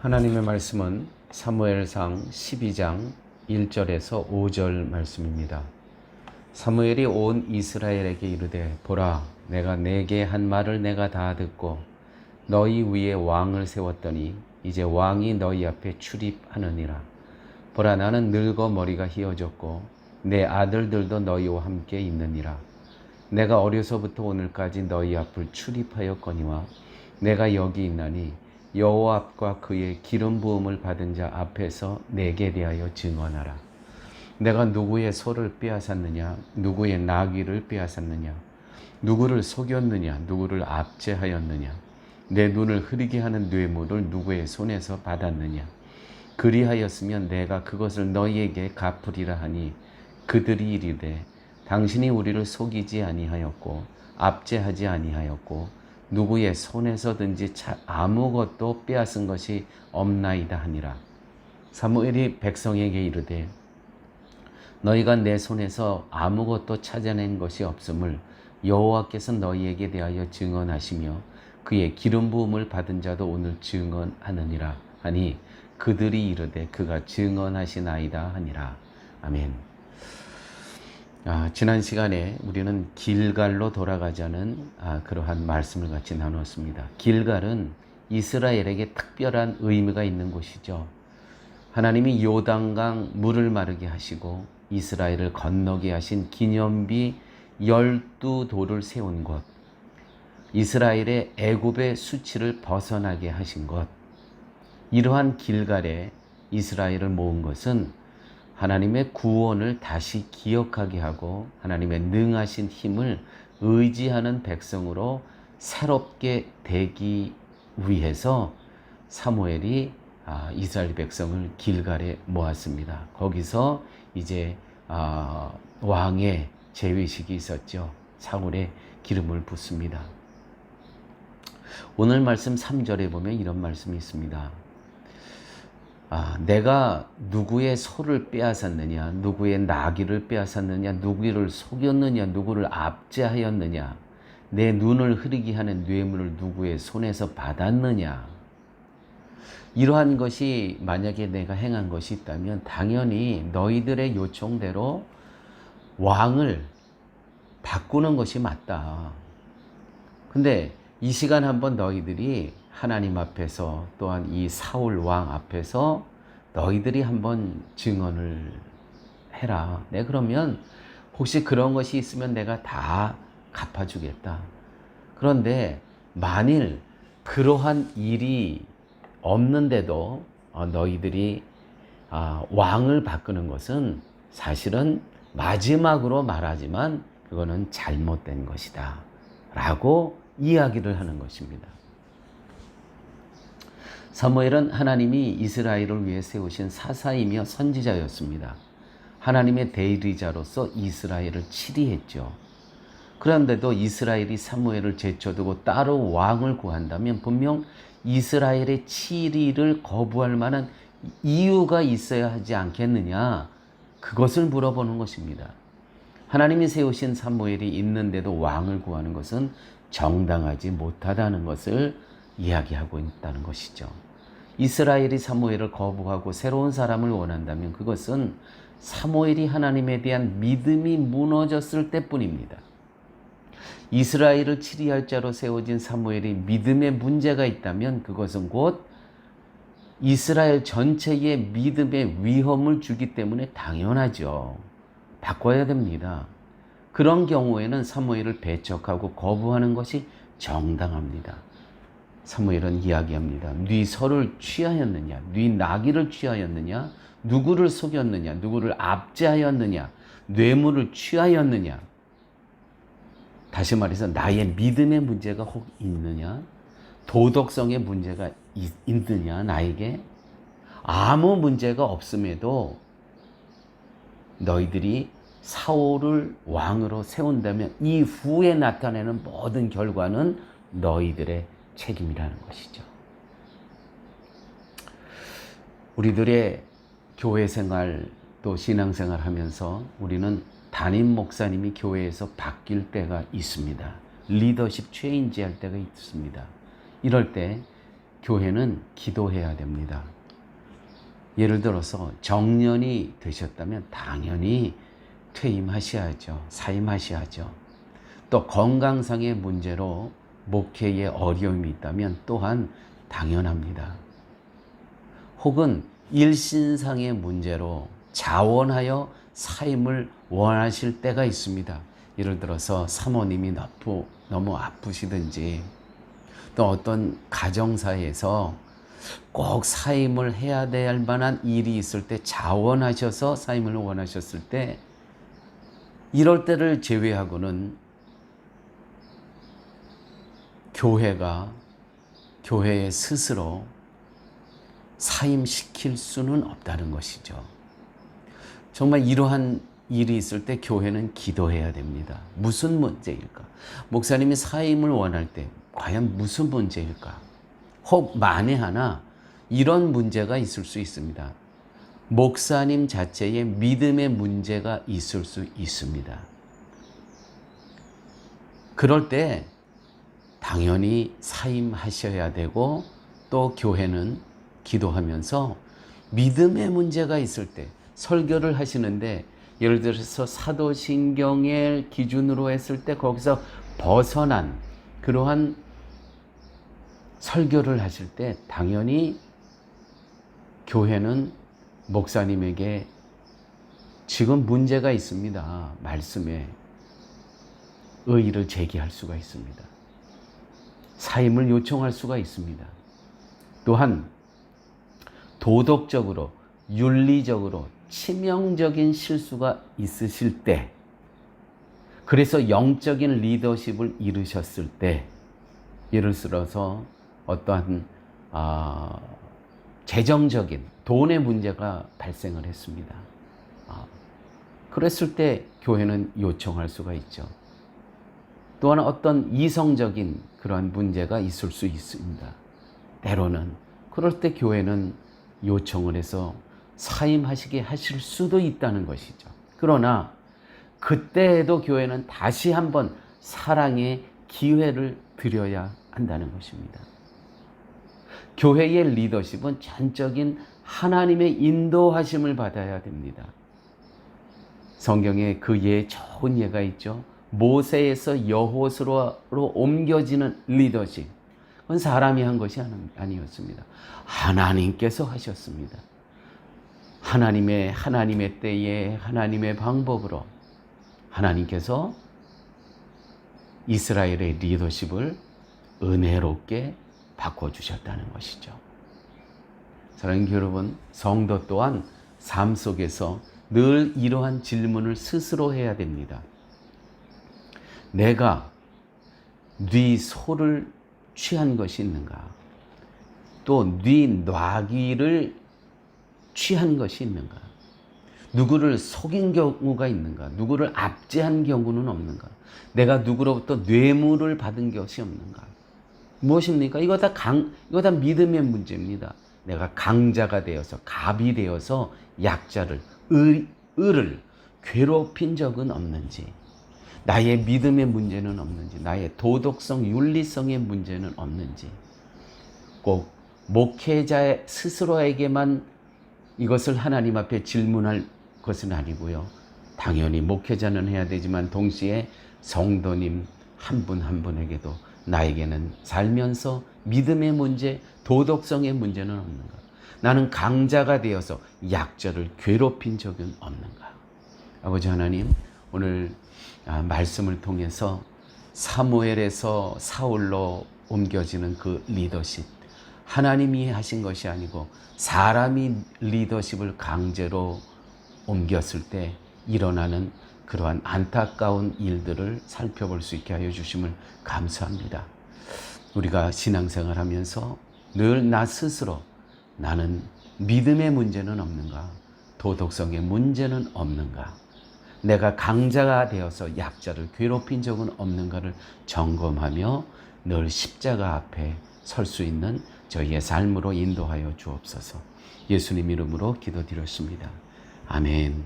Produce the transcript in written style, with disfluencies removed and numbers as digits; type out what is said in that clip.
하나님의 말씀은 사무엘상 12장 1절에서 5절 말씀입니다. 사무엘이 온 이스라엘에게 이르되 보라, 내가 네게 한 말을 내가 다 듣고 너희 위에 왕을 세웠더니 이제 왕이 너희 앞에 출입하느니라. 보라, 나는 늙어 머리가 휘어졌고 내 아들들도 너희와 함께 있느니라. 내가 어려서부터 오늘까지 너희 앞을 출입하였거니와 내가 여기 있나니 여호와 앞과 그의 기름 부음을 받은 자 앞에서 내게 대하여 증언하라. 내가 누구의 소를 빼앗았느냐, 누구의 나귀를 빼앗았느냐, 누구를 속였느냐, 누구를 압제하였느냐, 내 눈을 흐리게 하는 뇌물을 누구의 손에서 받았느냐. 그리하였으면 내가 그것을 너희에게 갚으리라 하니 그들이 이르되 당신이 우리를 속이지 아니하였고 압제하지 아니하였고 누구의 손에서든지 아무것도 빼앗은 것이 없나이다 하니라. 사무엘이 백성에게 이르되 너희가 내 손에서 아무것도 찾아낸 것이 없음을 여호와께서 너희에게 대하여 증언하시며 그의 기름 부음을 받은 자도 오늘 증언하느니라 하니 그들이 이르되 그가 증언하시나이다 하니라. 아멘. 지난 시간에 우리는 길갈로 돌아가자는 그러한 말씀을 같이 나누었습니다. 길갈은 이스라엘에게 특별한 의미가 있는 곳이죠. 하나님이 요단강 물을 마르게 하시고 이스라엘을 건너게 하신 기념비 12돌을 세운 곳, 이스라엘의 애굽의 수치를 벗어나게 하신 것, 이러한 길갈에 이스라엘을 모은 것은 하나님의 구원을 다시 기억하게 하고 하나님의 능하신 힘을 의지하는 백성으로 새롭게 되기 위해서 사무엘이 이스라엘 백성을 길갈에 모았습니다. 거기서 이제 왕의 재회식이 있었죠. 사울의 기름을 붓습니다. 오늘 말씀 3절에 보면 이런 말씀이 있습니다. 내가 누구의 소를 빼앗았느냐, 누구의 나귀를 빼앗았느냐, 누구를 속였느냐, 누구를 압제하였느냐, 내 눈을 흐리게 하는 뇌물을 누구의 손에서 받았느냐. 이러한 것이 만약에 내가 행한 것이 있다면 당연히 너희들의 요청대로 왕을 바꾸는 것이 맞다. 근데 이 시간 한번 너희들이 하나님 앞에서 또한 이 사울 왕 앞에서 너희들이 한번 증언을 해라. 네, 그러면 혹시 그런 것이 있으면 내가 다 갚아주겠다. 그런데 만일 그러한 일이 없는데도 너희들이 왕을 바꾸는 것은 사실은 마지막으로 말하지만 그거는 잘못된 것이다 라고 이야기를 하는 것입니다. 사무엘은 하나님이 이스라엘을 위해 세우신 사사이며 선지자였습니다. 하나님의 대리자로서 이스라엘을 치리했죠. 그런데도 이스라엘이 사무엘을 제쳐두고 따로 왕을 구한다면 분명 이스라엘의 치리를 거부할 만한 이유가 있어야 하지 않겠느냐, 그것을 물어보는 것입니다. 하나님이 세우신 사무엘이 있는데도 왕을 구하는 것은 정당하지 못하다는 것을 이야기하고 있다는 것이죠. 이스라엘이 사무엘을 거부하고 새로운 사람을 원한다면 그것은 사무엘이 하나님에 대한 믿음이 무너졌을 때뿐입니다. 이스라엘을 치리할 자로 세워진 사무엘이 믿음에 문제가 있다면 그것은 곧 이스라엘 전체의 믿음에 위험을 주기 때문에 당연하죠. 바꿔야 됩니다. 그런 경우에는 사무엘을 배척하고 거부하는 것이 정당합니다. 사무엘은 이야기합니다. 네 소를 취하였느냐, 네 나귀를 취하였느냐, 누구를 속였느냐, 누구를 압제하였느냐, 뇌물을 취하였느냐. 다시 말해서 나의 믿음의 문제가 혹 있느냐, 도덕성의 문제가 있느냐, 나에게 아무 문제가 없음에도 너희들이 사울을 왕으로 세운다면 이후에 나타내는 모든 결과는 너희들의 책임이라는 것이죠. 우리들의 교회 생활 또 신앙생활 하면서 우리는 담임 목사님이 교회에서 바뀔 때가 있습니다. 리더십 체인지 할 때가 있습니다. 이럴 때 교회는 기도해야 됩니다. 예를 들어서 정년이 되셨다면 당연히 퇴임하셔야죠. 사임하셔야죠. 또 건강상의 문제로 목회에 어려움이 있다면 또한 당연합니다. 혹은 일신상의 문제로 자원하여 사임을 원하실 때가 있습니다. 예를 들어서 사모님이 너무 아프시든지 또 어떤 가정사에서 꼭 사임을 해야 될 만한 일이 있을 때 자원하셔서 사임을 원하셨을 때 이럴 때를 제외하고는 교회에 스스로 사임시킬 수는 없다는 것이죠. 정말 이러한 일이 있을 때 교회는 기도해야 됩니다. 무슨 문제일까? 목사님이 사임을 원할 때 과연 무슨 문제일까? 혹 만에 하나 이런 문제가 있을 수 있습니다. 목사님 자체의 믿음의 문제가 있을 수 있습니다. 그럴 때 당연히 사임하셔야 되고 또 교회는 기도하면서 믿음의 문제가 있을 때 설교를 하시는데 예를 들어서 사도신경을 기준으로 했을 때 거기서 벗어난 그러한 설교를 하실 때 당연히 교회는 목사님에게 지금 문제가 있습니다. 말씀에 의의를 제기할 수가 있습니다. 사임을 요청할 수가 있습니다. 또한 도덕적으로 윤리적으로 치명적인 실수가 있으실 때 그래서 영적인 리더십을 이루셨을 때 예를 들어서 어떠한 재정적인 돈의 문제가 발생을 했습니다. 그랬을 때 교회는 요청할 수가 있죠. 또한 어떤 이성적인 그러한 문제가 있을 수 있습니다. 때로는 그럴 때 교회는 요청을 해서 사임하시게 하실 수도 있다는 것이죠. 그러나 그때에도 교회는 다시 한번 사랑의 기회를 드려야 한다는 것입니다. 교회의 리더십은 전적인 하나님의 인도하심을 받아야 됩니다. 성경에 그 예 좋은 예가 있죠. 모세에서 여호수아로 옮겨지는 리더십. 그건 사람이 한 것이 아니었습니다. 하나님께서 하셨습니다. 하나님의 때에 하나님의 방법으로 하나님께서 이스라엘의 리더십을 은혜롭게 바꿔주셨다는 것이죠. 사랑하는 여러분, 성도 또한 삶 속에서 늘 이러한 질문을 스스로 해야 됩니다. 내가 네 소를 취한 것이 있는가? 또 네 놔귀를 취한 것이 있는가? 누구를 속인 경우가 있는가? 누구를 압제한 경우는 없는가? 내가 누구로부터 뇌물을 받은 것이 없는가? 무엇입니까? 이거 다 믿음의 문제입니다. 내가 강자가 되어서 갑이 되어서 약자를 을을 괴롭힌 적은 없는지, 나의 믿음의 문제는 없는지, 나의 도덕성, 윤리성의 문제는 없는지, 꼭 목회자 스스로에게만 이것을 하나님 앞에 질문할 것은 아니고요. 당연히 목회자는 해야 되지만 동시에 성도님 한 분 한 분에게도 나에게는 살면서 믿음의 문제, 도덕성의 문제는 없는가? 나는 강자가 되어서 약자를 괴롭힌 적은 없는가? 아버지 하나님, 오늘 말씀을 통해서 사무엘에서 사울로 옮겨지는 그 리더십, 하나님이 하신 것이 아니고 사람이 리더십을 강제로 옮겼을 때 일어나는 그러한 안타까운 일들을 살펴볼 수 있게 하여 주심을 감사합니다. 우리가 신앙생활 하면서 늘 나 스스로 나는 믿음의 문제는 없는가? 도덕성의 문제는 없는가? 내가 강자가 되어서 약자를 괴롭힌 적은 없는가를 점검하며 늘 십자가 앞에 설 수 있는 저희의 삶으로 인도하여 주옵소서. 예수님 이름으로 기도드렸습니다. 아멘.